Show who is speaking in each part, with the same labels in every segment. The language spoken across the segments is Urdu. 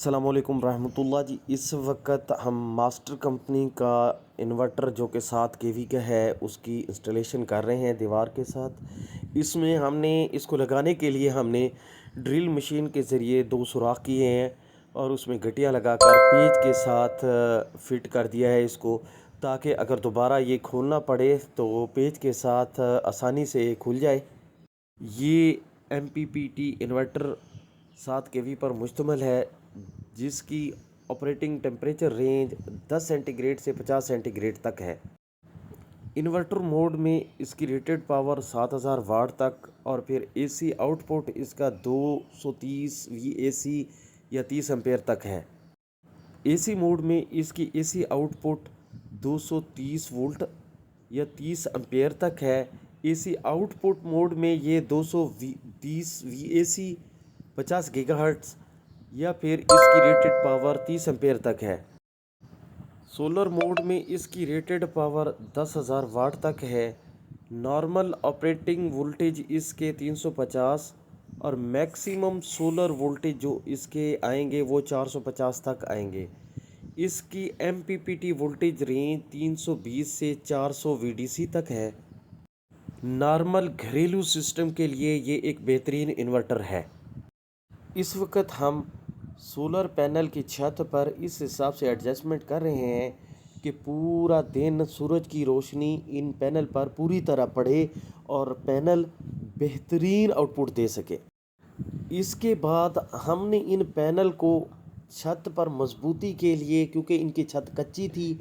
Speaker 1: السلام علیکم رحمۃ اللہ جی۔ اس وقت ہم ماسٹر کمپنی کا انورٹر جو کہ 7 kV کا ہے اس کی انسٹالیشن کر رہے ہیں دیوار کے ساتھ۔ اس میں ہم نے اس کو لگانے کے لیے ہم نے ڈرل مشین کے ذریعے 2 سوراخ کیے ہیں اور اس میں گٹیاں لگا کر پیچ کے ساتھ فٹ کر دیا ہے اس کو، تاکہ اگر دوبارہ یہ کھولنا پڑے تو پیچ کے ساتھ آسانی سے کھل جائے۔ یہ MPPT انورٹر 7 kV پر مشتمل ہے، جس کی operating temperature range 10 centigrade سے 50 سینٹی گریڈ تک ہے۔ انورٹر موڈ میں اس کی ریٹڈ پاور 7000 واٹ تک، اور پھر AC آؤٹ پٹ اس کا 230 VAC یا 30 امپیئر تک ہے۔ AC موڈ میں اس کی AC آؤٹ پٹ 230 وولٹ یا 30 امپیئر تک ہے۔ AC آؤٹ پٹ موڈ میں یہ 220 VAC 50 گیگا ہرٹز یا پھر اس کی ریٹڈ پاور 30 امپیئر تک ہے۔ سولر موڈ میں اس کی ریٹڈ پاور 10,000 واٹ تک ہے۔ نارمل آپریٹنگ وولٹیج اس کے 350 اور میکسیمم سولر وولٹیج جو اس کے آئیں گے وہ 450 تک آئیں گے۔ اس کی MPPT وولٹیج رینج 320 سے 400 VDC تک ہے۔ نارمل گھریلو سسٹم کے لیے یہ ایک بہترین انورٹر ہے۔ اس وقت ہم سولر پینل کی چھت پر اس حساب سے ایڈجسٹمنٹ کر رہے ہیں کہ پورا دن سورج کی روشنی ان پینل پر پوری طرح پڑے اور پینل بہترین آؤٹ پٹ دے سکے۔ اس کے بعد ہم نے ان پینل کو چھت پر مضبوطی کے لیے، کیونکہ ان کی چھت کچی تھی،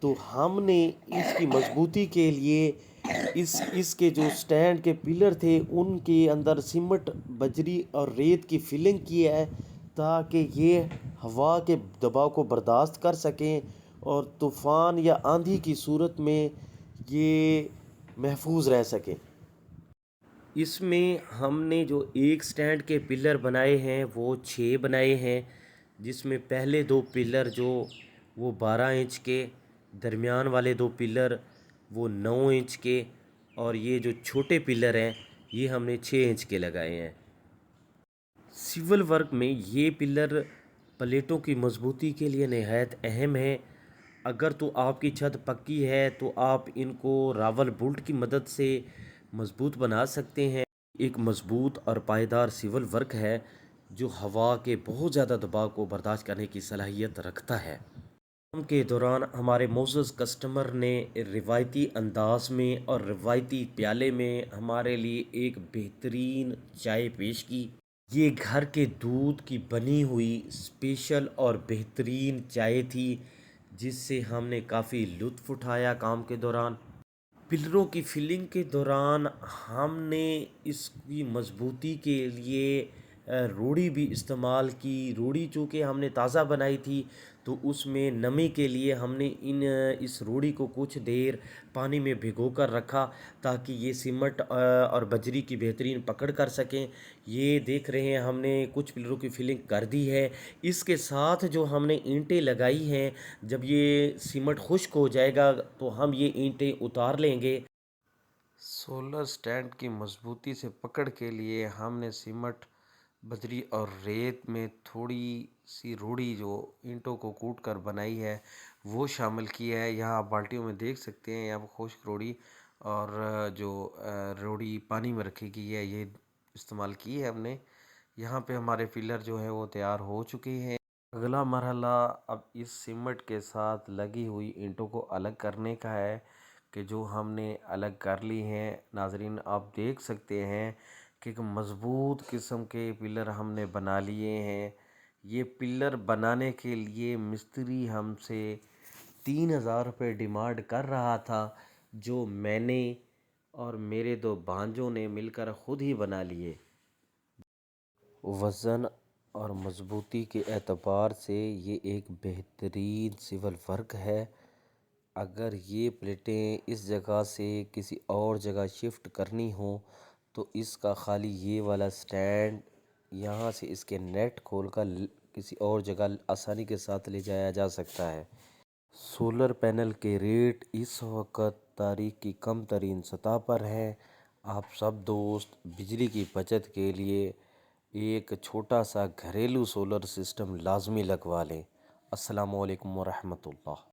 Speaker 1: تو ہم نے اس کی مضبوطی کے لیے اس کے جو سٹینڈ کے پلر تھے ان کے اندر سیمنٹ، بجری اور ریت کی فلنگ کی ہے، تاکہ یہ ہوا کے دباؤ کو برداشت کر سکیں اور طوفان یا آندھی کی صورت میں یہ محفوظ رہ سکیں۔ اس میں ہم نے جو ایک سٹینڈ کے پلر بنائے ہیں وہ 6 بنائے ہیں، جس میں پہلے 2 پلر جو وہ 12 انچ کے، درمیان والے 2 پلر وہ 9 انچ کے، اور یہ جو چھوٹے پلر ہیں یہ ہم نے 6 انچ کے لگائے ہیں۔ سول ورک میں یہ پلر پلیٹوں کی مضبوطی کے لیے نہایت اہم ہے۔ اگر تو آپ کی چھت پکی ہے تو آپ ان کو راول بولٹ کی مدد سے مضبوط بنا سکتے ہیں۔ ایک مضبوط اور پائیدار سول ورک ہے جو ہوا کے بہت زیادہ دباؤ کو برداشت کرنے کی صلاحیت رکھتا ہے۔ کام کے دوران ہمارے معزز کسٹمر نے روایتی انداز میں اور روایتی پیالے میں ہمارے لیے ایک بہترین چائے پیش کی۔ یہ گھر کے دودھ کی بنی ہوئی اسپیشل اور بہترین چائے تھی، جس سے ہم نے کافی لطف اٹھایا کام کے دوران۔ پلروں کی فلنگ کے دوران ہم نے اس کی مضبوطی کے لیے روڑی بھی استعمال کی۔ روڑی چونکہ ہم نے تازہ بنائی تھی تو اس میں نمی کے لیے ہم نے اس روڑی کو کچھ دیر پانی میں بھگو کر رکھا، تاکہ یہ سیمنٹ اور بجری کی بہترین پکڑ کر سکیں۔ یہ دیکھ رہے ہیں ہم نے کچھ پلروں کی فلنگ کر دی ہے۔ اس کے ساتھ جو ہم نے اینٹیں لگائی ہیں، جب یہ سیمنٹ خشک ہو جائے گا تو ہم یہ اینٹیں اتار لیں گے۔ سولر سٹینڈ کی مضبوطی سے پکڑ کے لیے ہم نے سیمنٹ، بجری اور ریت میں تھوڑی سی روڑی جو اینٹوں کو کوٹ کر بنائی ہے وہ شامل کی ہے۔ یہاں آپ بالٹیوں میں دیکھ سکتے ہیں، یہاں خشک روڑی اور جو روڑی پانی میں رکھی گئی ہے یہ استعمال کی ہے ہم نے۔ یہاں پہ ہمارے پلر جو ہیں وہ تیار ہو چکے ہیں۔ اگلا مرحلہ اب اس سیمنٹ کے ساتھ لگی ہوئی اینٹوں کو الگ کرنے کا ہے، کہ جو ہم نے الگ کر لی ہیں۔ ناظرین آپ دیکھ سکتے ہیں کہ ایک مضبوط قسم کے پلر ہم نے بنا لیے ہیں۔ یہ پلر بنانے کے لیے مستری ہم سے 3,000 روپے ڈیمانڈ کر رہا تھا، جو میں نے اور میرے 2 بھانجوں نے مل کر خود ہی بنا لیے۔ وزن اور مضبوطی کے اعتبار سے یہ ایک بہترین سول ورک ہے۔ اگر یہ پلیٹیں اس جگہ سے کسی اور جگہ شفٹ کرنی ہوں تو اس کا خالی یہ والا سٹینڈ یہاں سے اس کے نیٹ کھول کر کسی اور جگہ آسانی کے ساتھ لے جایا جا سکتا ہے۔ سولر پینل کے ریٹ اس وقت تاریخ کی کم ترین سطح پر ہیں۔ آپ سب دوست بجلی کی بچت کے لیے ایک چھوٹا سا گھریلو سولر سسٹم لازمی لگوا لیں۔ السلام علیکم ورحمۃ اللہ۔